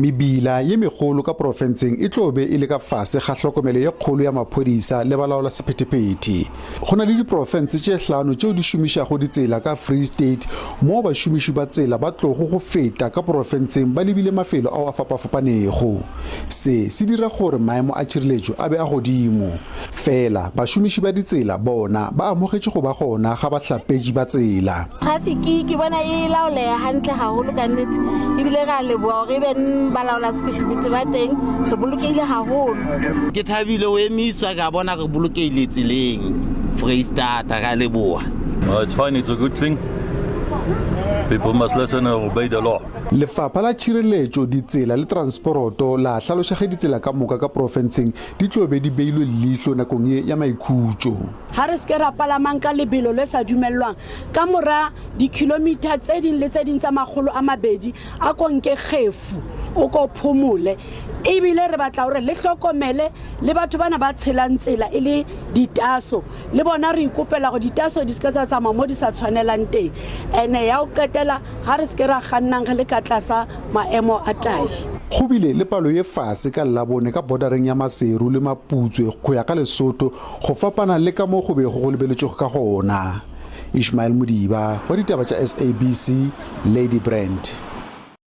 Mebila ye megolo ka porofenseng e tlobe e le ka fase ga tlhokomelo ye kgolo ya maphodisa le balaola sephetephete. Go na le diporofense tše 5 tšeo di šomišago ditsela ka Free State mo bašomiši ba tsela ba tlogo go feta ka porofenseng ba lebile mafelo ao a fapafapanego. Se dira gore maemo a tšhireletšo a be a godimo. Fela bašomiši ba ditsela bona ba amogetše go ba gona ga bahlapetši ba tsela. Traffic ke bona e laoleha hantle haholo ka nnete ebile ga leboa gore ben balaola sephetephete ba teng re bolokeile haholo. Ke thabile o emiswa ka bona re bolokeile tseleng Freistata ga leboa. It's fine, it's a good thing. People must listen and obey the law. Lefapha la tshireletsego, ditsela le transporto la hlalošage ditsela ka moka ka porofenseng di tlobe di beilwe leihlo nakong ye ya maikhutšo. Ha re se ra palamang ka lebelo le sa dumellwang ka mora dikilometara tse ding le tse ding tsa 200 a konke kgefu o ko phomole ebile re batla hore le hlokomele le batho bana ba tshelang tsela e le ditaso le bona re ikopela go ditaso di ska tsa tsama mo di sa tshwanelang teng ene ya o ketela ha re se ra gannang le ka tlasa maemo a tai. Go bile le palo ye fase ka Labone ka bordereng ya Maseru le Maputswe go ya ka Lesotho go fapana le ka mo go be go lebeletšego ka gona. Ishmael Mudiba wa ditaba tša SABC, Ladybrand.